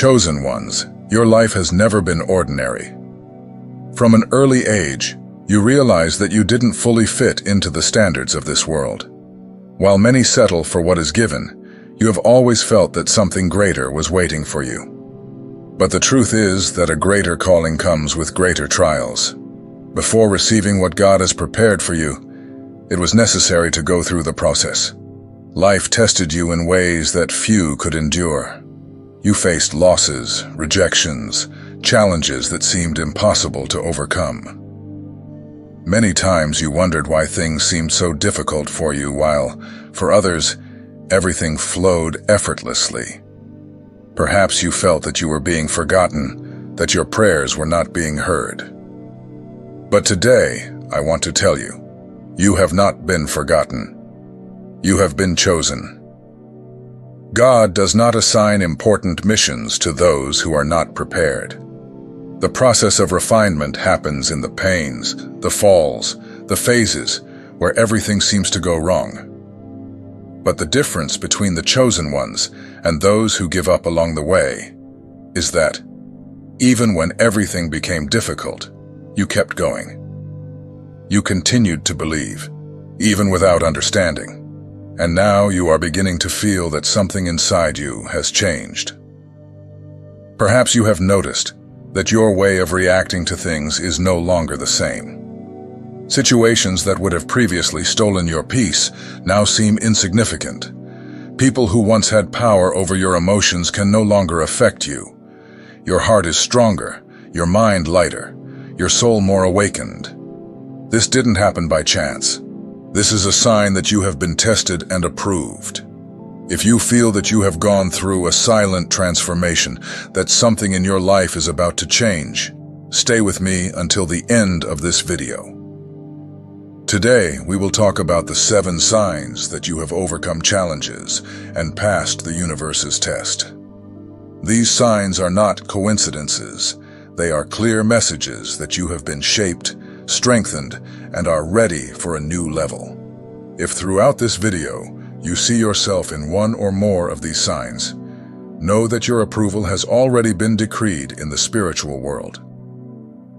chosen ones, your life has never been ordinary. From an early age, you realize that you didn't fully fit into the standards of this world. While many settle for what is given, you have always felt that something greater was waiting for you. But the truth is that a greater calling comes with greater trials. Before receiving what God has prepared for you, it was necessary to go through the process. Life tested you in ways that few could endure. You faced losses, rejections, challenges that seemed impossible to overcome. Many times you wondered why things seemed so difficult for you, while, for others, everything flowed effortlessly. Perhaps you felt that you were being forgotten, that your prayers were not being heard. But today, I want to tell you, you have not been forgotten. You have been chosen. God does not assign important missions to those who are not prepared. The process of refinement happens in the pains, the falls, the phases, where everything seems to go wrong. But the difference between the chosen ones and those who give up along the way is that, even when everything became difficult, you kept going. You continued to believe, even without understanding. And now you are beginning to feel that something inside you has changed. Perhaps you have noticed that your way of reacting to things is no longer the same. Situations that would have previously stolen your peace now seem insignificant. People who once had power over your emotions can no longer affect you. Your heart is stronger, your mind lighter, your soul more awakened. This didn't happen by chance. This is a sign that you have been tested and approved. If you feel that you have gone through a silent transformation, that something in your life is about to change, stay with me until the end of this video. Today, we will talk about the 7 signs that you have overcome challenges and passed the universe's test. These signs are not coincidences. They are clear messages that you have been shaped, strengthened, and are ready for a new level. If throughout this video you see yourself in one or more of these signs, know that your approval has already been decreed in the spiritual world.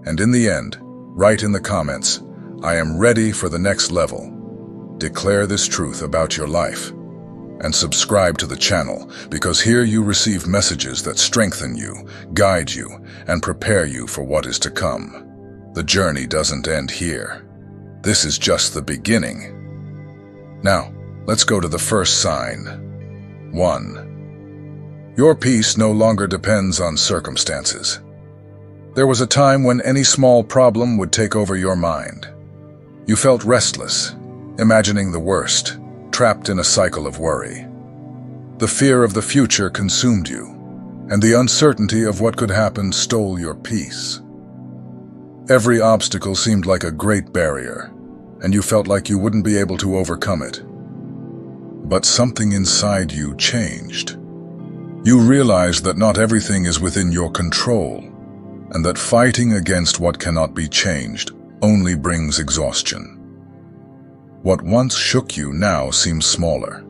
And in the end, write in the comments, "I am ready for the next level." Declare this truth about your life. And subscribe to the channel, because here you receive messages that strengthen you, guide you, and prepare you for what is to come. The journey doesn't end here. This is just the beginning. Now, let's go to the first sign. 1. Your peace no longer depends on circumstances. There was a time when any small problem would take over your mind. You felt restless, imagining the worst, trapped in a cycle of worry. The fear of the future consumed you, and the uncertainty of what could happen stole your peace. Every obstacle seemed like a great barrier, and you felt like you wouldn't be able to overcome it. But something inside you changed. You realized that not everything is within your control, and that fighting against what cannot be changed only brings exhaustion. What once shook you now seems smaller.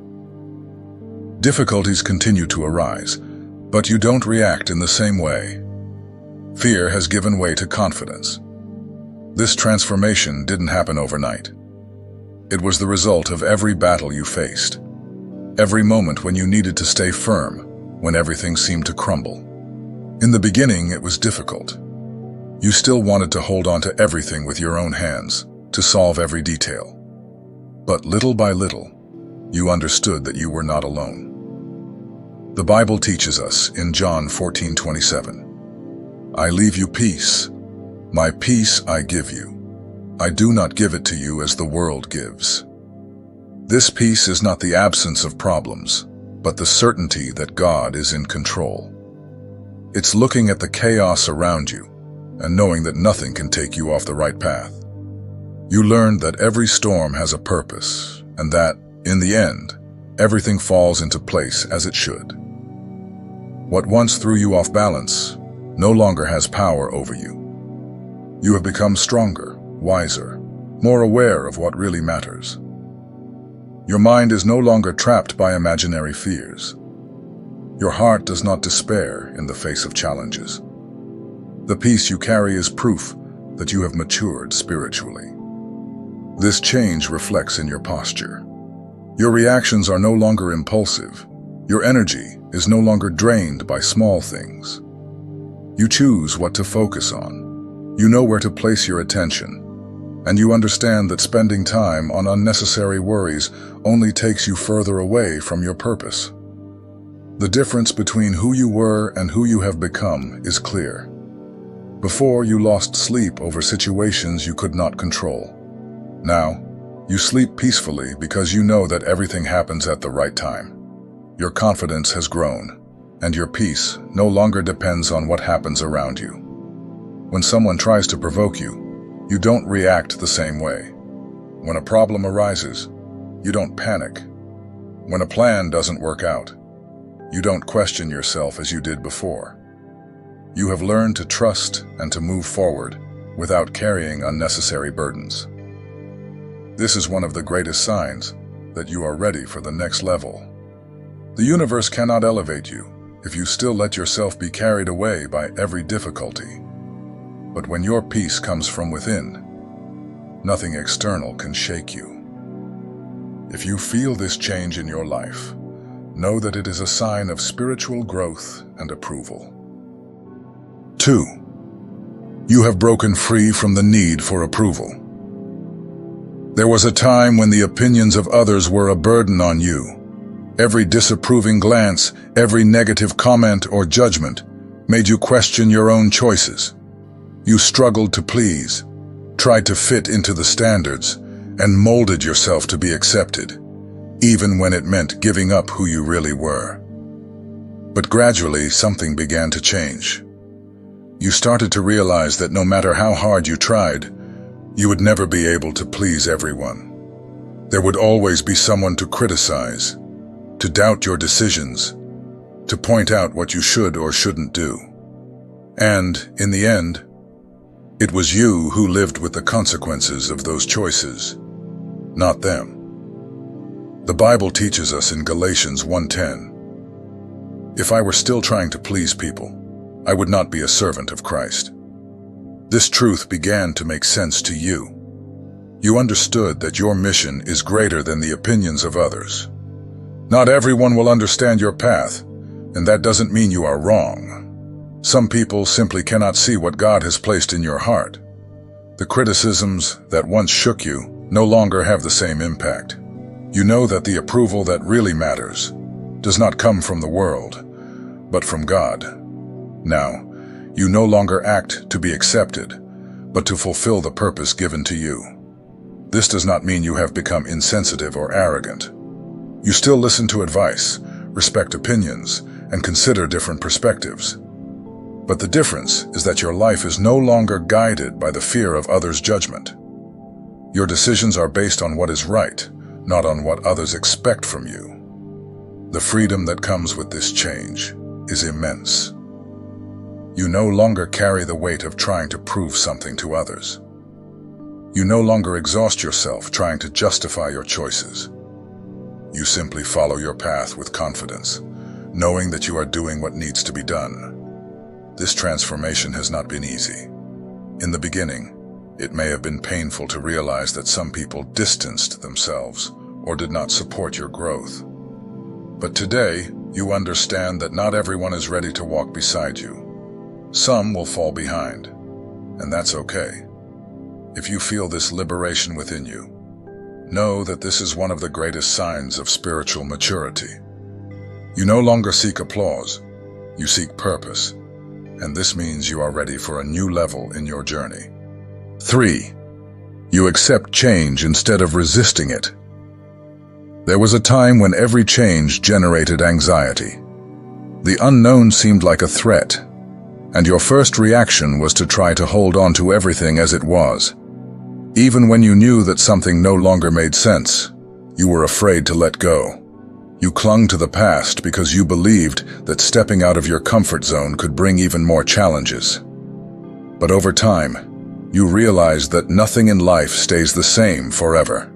Difficulties continue to arise, but you don't react in the same way. Fear has given way to confidence. This transformation didn't happen overnight. It was the result of every battle you faced, every moment when you needed to stay firm, when everything seemed to crumble. In the beginning, it was difficult. You still wanted to hold on to everything with your own hands, to solve every detail. But little by little, you understood that you were not alone. The Bible teaches us in John 14:27, "I leave you peace. My peace I give you. I do not give it to you as the world gives." This peace is not the absence of problems, but the certainty that God is in control. It's looking at the chaos around you and knowing that nothing can take you off the right path. You learned that every storm has a purpose, and that, in the end, everything falls into place as it should. What once threw you off balance no longer has power over you. You have become stronger, wiser, more aware of what really matters. Your mind is no longer trapped by imaginary fears. Your heart does not despair in the face of challenges. The peace you carry is proof that you have matured spiritually. This change reflects in your posture. Your reactions are no longer impulsive. Your energy is no longer drained by small things. You choose what to focus on. You know where to place your attention. And you understand that spending time on unnecessary worries only takes you further away from your purpose. The difference between who you were and who you have become is clear. Before, you lost sleep over situations you could not control. Now, you sleep peacefully because you know that everything happens at the right time. Your confidence has grown, and your peace no longer depends on what happens around you. When someone tries to provoke you, you don't react the same way. When a problem arises, you don't panic. When a plan doesn't work out, you don't question yourself as you did before. You have learned to trust and to move forward without carrying unnecessary burdens. This is one of the greatest signs that you are ready for the next level. The universe cannot elevate you if you still let yourself be carried away by every difficulty. But when your peace comes from within, nothing external can shake you. If you feel this change in your life, know that it is a sign of spiritual growth and approval. 2. You have broken free from the need for approval. There was a time when the opinions of others were a burden on you. Every disapproving glance, every negative comment or judgment made you question your own choices. You struggled to please, tried to fit into the standards, and molded yourself to be accepted, even when it meant giving up who you really were. But gradually, something began to change. You started to realize that no matter how hard you tried, you would never be able to please everyone. There would always be someone to criticize, to doubt your decisions, to point out what you should or shouldn't do. And, in the end, it was you who lived with the consequences of those choices, not them. The Bible teaches us in Galatians 1:10, "If I were still trying to please people, I would not be a servant of Christ." This truth began to make sense to you. You understood that your mission is greater than the opinions of others. Not everyone will understand your path, and that doesn't mean you are wrong. Some people simply cannot see what God has placed in your heart. The criticisms that once shook you no longer have the same impact. You know that the approval that really matters does not come from the world, but from God. Now, you no longer act to be accepted, but to fulfill the purpose given to you. This does not mean you have become insensitive or arrogant. You still listen to advice, respect opinions, and consider different perspectives. But the difference is that your life is no longer guided by the fear of others' judgment. Your decisions are based on what is right, not on what others expect from you. The freedom that comes with this change is immense. You no longer carry the weight of trying to prove something to others. You no longer exhaust yourself trying to justify your choices. You simply follow your path with confidence, knowing that you are doing what needs to be done. This transformation has not been easy. In the beginning, it may have been painful to realize that some people distanced themselves or did not support your growth. But today, you understand that not everyone is ready to walk beside you. Some will fall behind, and that's okay. If you feel this liberation within you, know that this is one of the greatest signs of spiritual maturity. You no longer seek applause, you seek purpose, and this means you are ready for a new level in your journey. 3. You accept change instead of resisting it. There was a time when every change generated anxiety. The unknown seemed like a threat, and your first reaction was to try to hold on to everything as it was. Even when you knew that something no longer made sense, you were afraid to let go. You clung to the past because you believed that stepping out of your comfort zone could bring even more challenges. But over time, you realized that nothing in life stays the same forever.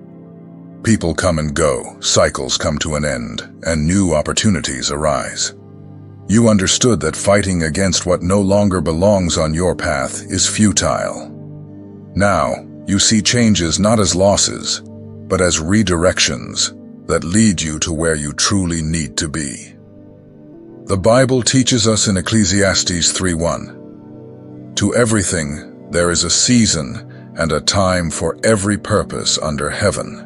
People come and go, cycles come to an end, and new opportunities arise. You understood that fighting against what no longer belongs on your path is futile. Now, you see changes not as losses, but as redirections that lead you to where you truly need to be. The Bible teaches us in Ecclesiastes 3:1, "To everything there is a season and a time for every purpose under heaven."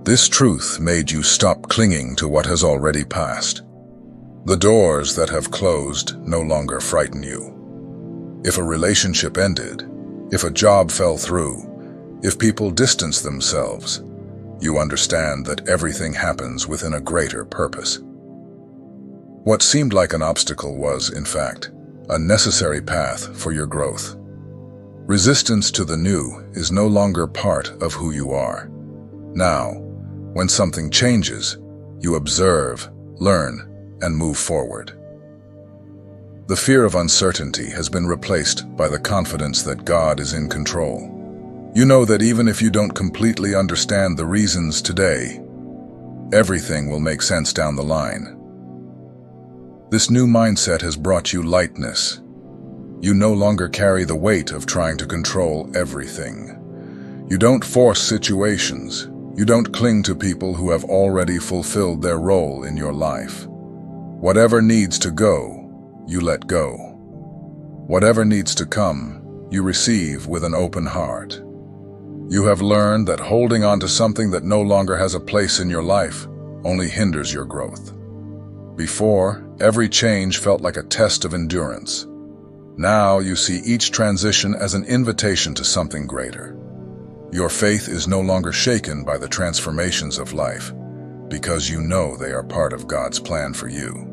This truth made you stop clinging to what has already passed. The doors that have closed no longer frighten you. If a relationship ended, if a job fell through, if people distance themselves, you understand that everything happens within a greater purpose. What seemed like an obstacle was, in fact, a necessary path for your growth. Resistance to the new is no longer part of who you are. Now, when something changes, you observe, learn, and move forward. The fear of uncertainty has been replaced by the confidence that God is in control. You know that even if you don't completely understand the reasons today, everything will make sense down the line. This new mindset has brought you lightness. You no longer carry the weight of trying to control everything. You don't force situations. You don't cling to people who have already fulfilled their role in your life. Whatever needs to go, you let go. Whatever needs to come, you receive with an open heart. You have learned that holding on to something that no longer has a place in your life only hinders your growth. Before, every change felt like a test of endurance. Now you see each transition as an invitation to something greater. Your faith is no longer shaken by the transformations of life, because you know they are part of God's plan for you.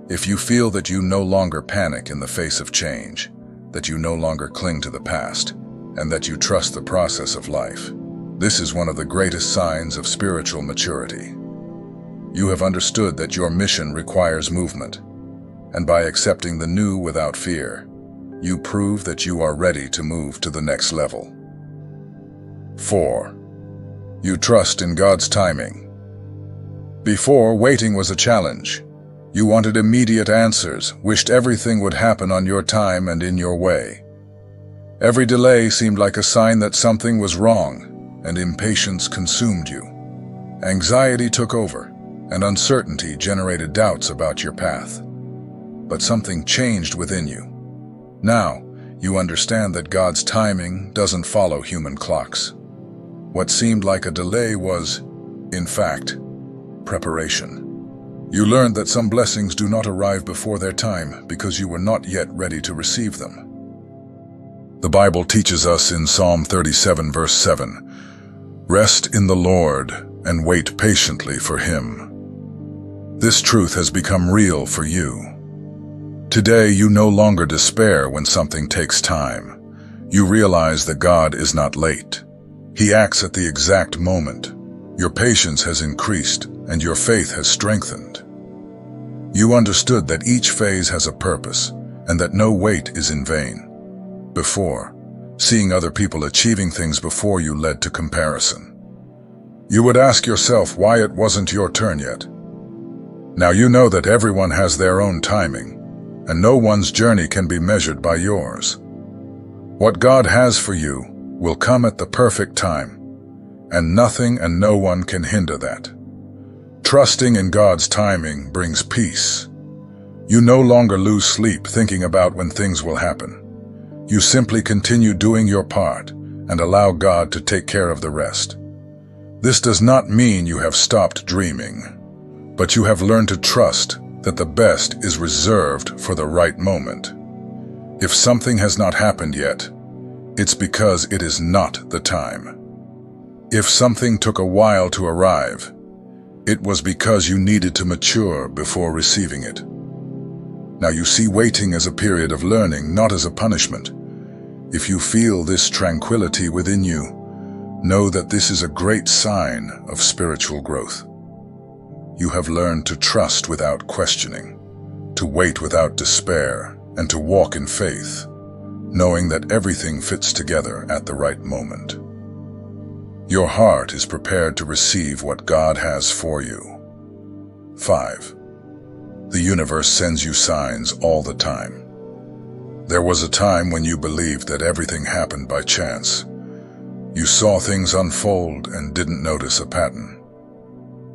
If you feel that you no longer panic in the face of change, that you no longer cling to the past, and that you trust the process of life, this is one of the greatest signs of spiritual maturity. You have understood that your mission requires movement, and by accepting the new without fear, you prove that you are ready to move to the next level. 4. You trust in God's timing. Before, waiting was a challenge. You wanted immediate answers, wished everything would happen on your time and in your way. Every delay seemed like a sign that something was wrong, and impatience consumed you. Anxiety took over, and uncertainty generated doubts about your path. But something changed within you. Now, you understand that God's timing doesn't follow human clocks. What seemed like a delay was, in fact, preparation. You learned that some blessings do not arrive before their time because you were not yet ready to receive them. The Bible teaches us in Psalm 37 verse 7, "Rest in the Lord and wait patiently for Him." This truth has become real for you. Today you no longer despair when something takes time. You realize that God is not late. He acts at the exact moment. Your patience has increased and your faith has strengthened. You understood that each phase has a purpose and that no wait is in vain. Before, seeing other people achieving things before you led to comparison. You would ask yourself why it wasn't your turn yet. Now you know that everyone has their own timing, and no one's journey can be measured by yours. What God has for you will come at the perfect time, and nothing and no one can hinder that. Trusting in God's timing brings peace. You no longer lose sleep thinking about when things will happen. You simply continue doing your part and allow God to take care of the rest. This does not mean you have stopped dreaming, but you have learned to trust that the best is reserved for the right moment. If something has not happened yet, it's because it is not the time. If something took a while to arrive, it was because you needed to mature before receiving it. Now you see waiting as a period of learning, not as a punishment. If you feel this tranquility within you, know that this is a great sign of spiritual growth. You have learned to trust without questioning, to wait without despair, and to walk in faith, knowing that everything fits together at the right moment. Your heart is prepared to receive what God has for you. 5. The the universe sends you signs all the time. There was a time when you believed that everything happened by chance. You saw things unfold and didn't notice a pattern.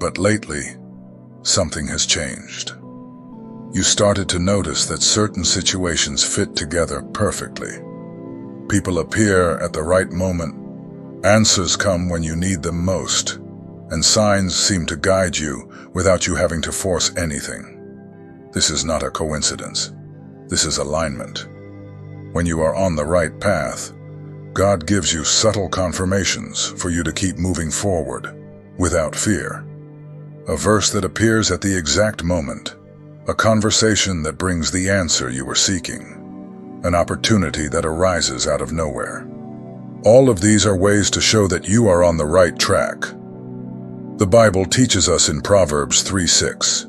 But lately, something has changed. You started to notice that certain situations fit together perfectly. People appear at the right moment, answers come when you need them most, and signs seem to guide you without you having to force anything. This is not a coincidence. This is alignment. When you are on the right path, God gives you subtle confirmations for you to keep moving forward without fear. A verse that appears at the exact moment, a conversation that brings the answer you were seeking, an opportunity that arises out of nowhere. All of these are ways to show that you are on the right track. The Bible teaches us in Proverbs 3:6,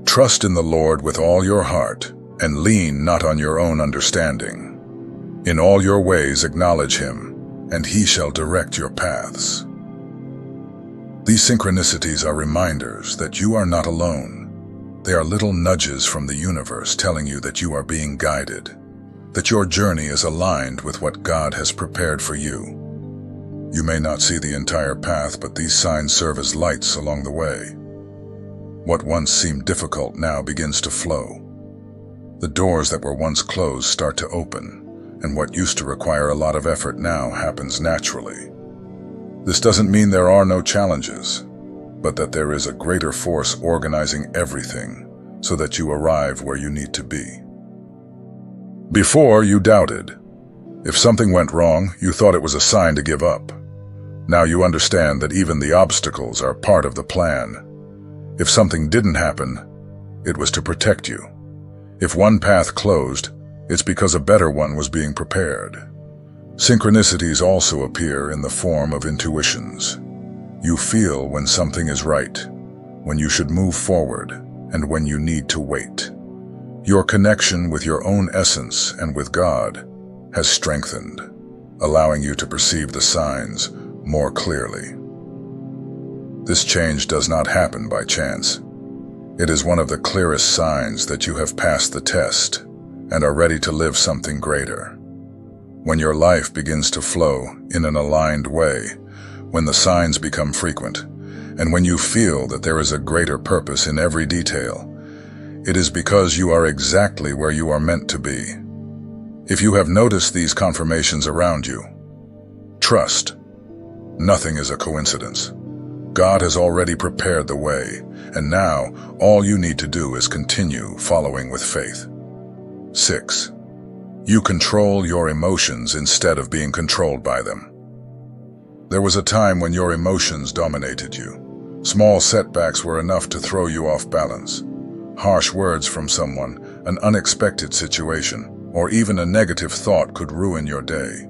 "Trust in the Lord with all your heart, and lean not on your own understanding. In all your ways acknowledge him, and he shall direct your paths." These synchronicities are reminders that you are not alone. They are little nudges from the universe telling you that you are being guided, that your journey is aligned with what God has prepared for you. You may not see the entire path, but these signs serve as lights along the way. What once seemed difficult now begins to flow. The doors that were once closed start to open, and what used to require a lot of effort now happens naturally. This doesn't mean there are no challenges, but that there is a greater force organizing everything so that you arrive where you need to be. Before, you doubted. If something went wrong, you thought it was a sign to give up. Now you understand that even the obstacles are part of the plan. If something didn't happen, it was to protect you. If one path closed, it's because a better one was being prepared. Synchronicities also appear in the form of intuitions. You feel when something is right, when you should move forward, and when you need to wait. Your connection with your own essence and with God has strengthened, allowing you to perceive the signs more clearly. This change does not happen by chance. It is one of the clearest signs that you have passed the test and are ready to live something greater. When your life begins to flow in an aligned way, when the signs become frequent, and when you feel that there is a greater purpose in every detail, it is because you are exactly where you are meant to be. If you have noticed these confirmations around you, trust. Nothing is a coincidence. God has already prepared the way, and now all you need to do is continue following with faith. 6. You control your emotions instead of being controlled by them. There was a time when your emotions dominated you. Small setbacks were enough to throw you off balance. Harsh words from someone, an unexpected situation, or even a negative thought could ruin your day.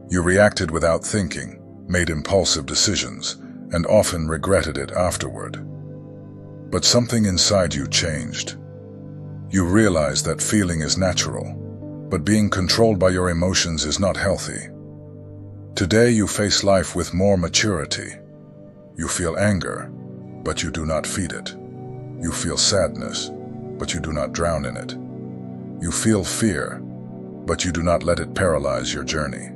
You reacted without thinking, made impulsive decisions, and often regretted it afterward. But something inside you changed. You realized that feeling is natural, but being controlled by your emotions is not healthy. Today you face life with more maturity. You feel anger, but you do not feed it. You feel sadness, but you do not drown in it. You feel fear, but you do not let it paralyze your journey.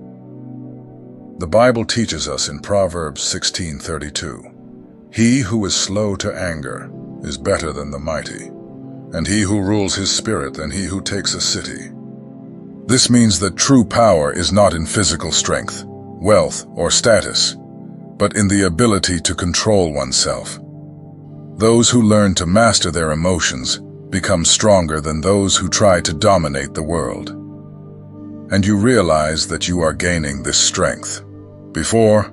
The Bible teaches us in Proverbs 16:32, "He who is slow to anger is better than the mighty, and he who rules his spirit than he who takes a city." This means that true power is not in physical strength, wealth, or status, but in the ability to control oneself. Those who learn to master their emotions become stronger than those who try to dominate the world. And you realize that you are gaining this strength. Before,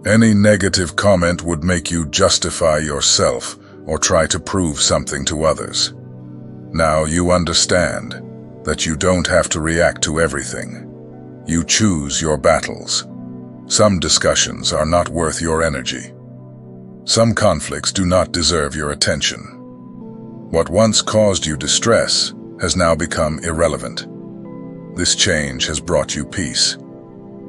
any negative comment would make you justify yourself or try to prove something to others. Now you understand that you don't have to react to everything. You choose your battles. Some discussions are not worth your energy. Some conflicts do not deserve your attention. What once caused you distress has now become irrelevant. This change has brought you peace.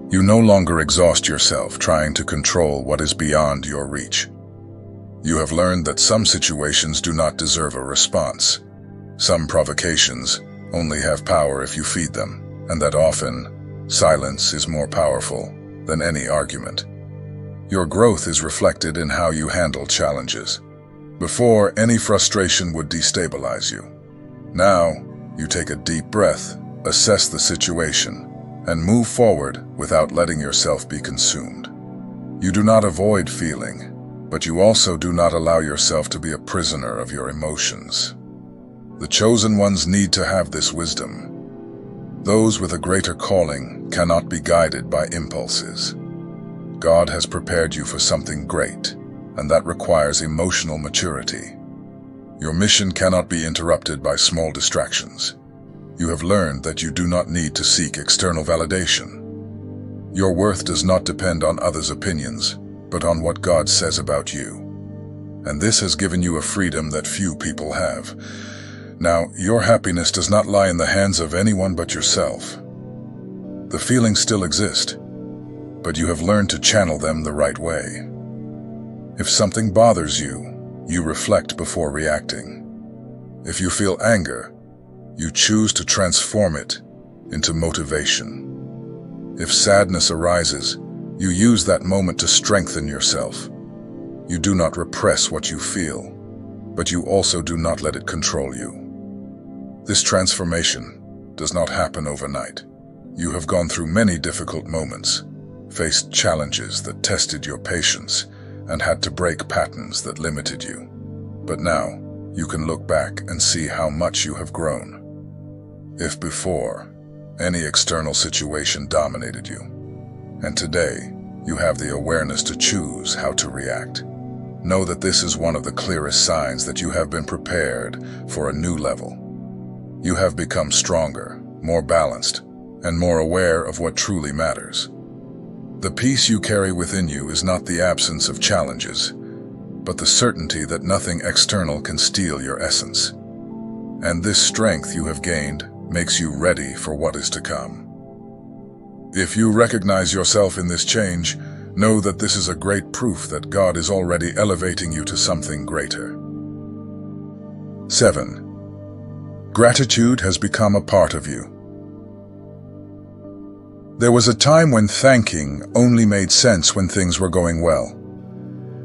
You no longer exhaust yourself trying to control what is beyond your reach. You have learned that some situations do not deserve a response. Some provocations only have power if you feed them, and that often, silence is more powerful than any argument. Your growth is reflected in how you handle challenges. Before, any frustration would destabilize you. Now, you take a deep breath, assess the situation, and move forward without letting yourself be consumed. You do not avoid feeling, but you also do not allow yourself to be a prisoner of your emotions. The chosen ones need to have this wisdom. Those with a greater calling cannot be guided by impulses. God has prepared you for something great, and that requires emotional maturity. Your mission cannot be interrupted by small distractions. You have learned that you do not need to seek external validation. Your worth does not depend on others' opinions, but on what God says about you. And this has given you a freedom that few people have. Now, your happiness does not lie in the hands of anyone but yourself. The feelings still exist, but you have learned to channel them the right way. If something bothers you, you reflect before reacting. If you feel anger, you choose to transform it into motivation. If sadness arises, you use that moment to strengthen yourself. You do not repress what you feel, but you also do not let it control you. This transformation does not happen overnight. You have gone through many difficult moments, faced challenges that tested your patience, and had to break patterns that limited you. But now, you can look back and see how much you have grown. If before, any external situation dominated you, and today, you have the awareness to choose how to react. Know that this is one of the clearest signs that you have been prepared for a new level. You have become stronger, more balanced, and more aware of what truly matters. The peace you carry within you is not the absence of challenges, but the certainty that nothing external can steal your essence. And this strength you have gained makes you ready for what is to come. If you recognize yourself in this change, know that this is a great proof that God is already elevating you to something greater. 7. Gratitude has become a part of you. There was a time when thanking only made sense when things were going well.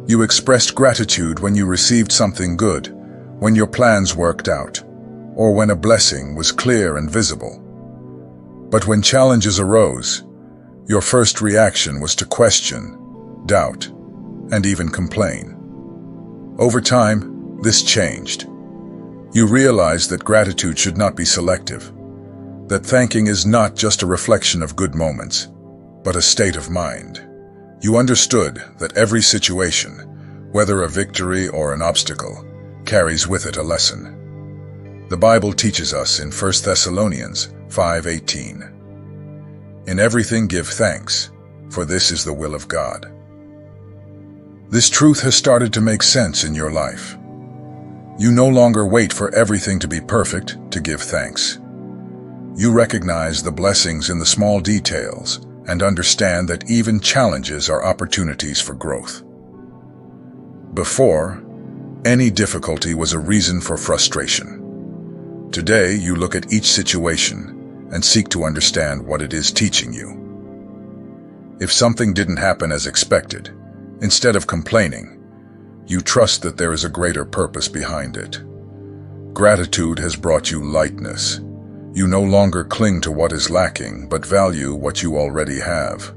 You expressed gratitude when you received something good, when your plans worked out, or when a blessing was clear and visible. But when challenges arose, your first reaction was to question, doubt, and even complain. Over time, this changed. You realized that gratitude should not be selective, that thanking is not just a reflection of good moments, but a state of mind. You understood that every situation, whether a victory or an obstacle, carries with it a lesson. The Bible teaches us in 1 Thessalonians 5:18, "In everything give thanks, for this is the will of God." This truth has started to make sense in your life. You no longer wait for everything to be perfect to give thanks. You recognize the blessings in the small details and understand that even challenges are opportunities for growth. Before, any difficulty was a reason for frustration. Today, you look at each situation and seek to understand what it is teaching you. If something didn't happen as expected, instead of complaining, you trust that there is a greater purpose behind it. Gratitude has brought you lightness. You no longer cling to what is lacking, but value what you already have.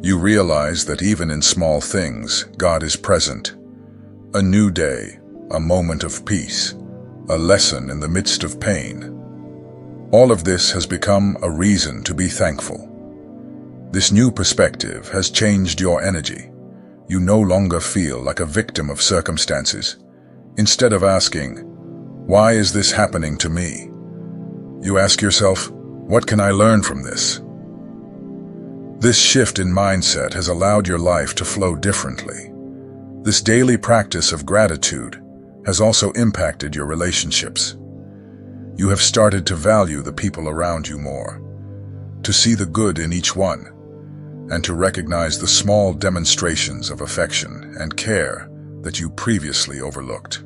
You realize that even in small things, God is present. A new day, a moment of peace, a lesson in the midst of pain. All of this has become a reason to be thankful. This new perspective has changed your energy. You no longer feel like a victim of circumstances. Instead of asking, "Why is this happening to me?" you ask yourself, "What can I learn from this?" This shift in mindset has allowed your life to flow differently. This daily practice of gratitude has also impacted your relationships. You have started to value the people around you more, to see the good in each one, and to recognize the small demonstrations of affection and care that you previously overlooked.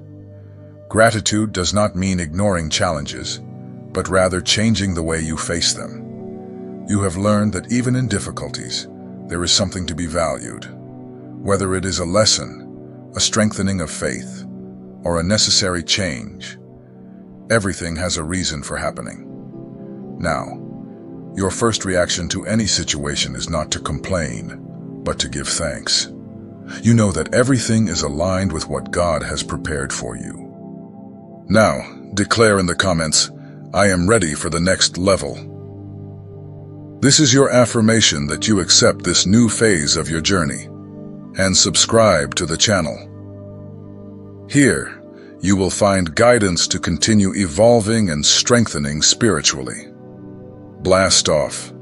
Gratitude does not mean ignoring challenges, but rather changing the way you face them. You have learned that even in difficulties, there is something to be valued. Whether it is a lesson, a strengthening of faith, or a necessary change, everything has a reason for happening. Now, your first reaction to any situation is not to complain, but to give thanks. You know that everything is aligned with what God has prepared for you. Now, declare in the comments, "I am ready for the next level." This is your affirmation that you accept this new phase of your journey, and subscribe to the channel. Here, you will find guidance to continue evolving and strengthening spiritually. Blast off.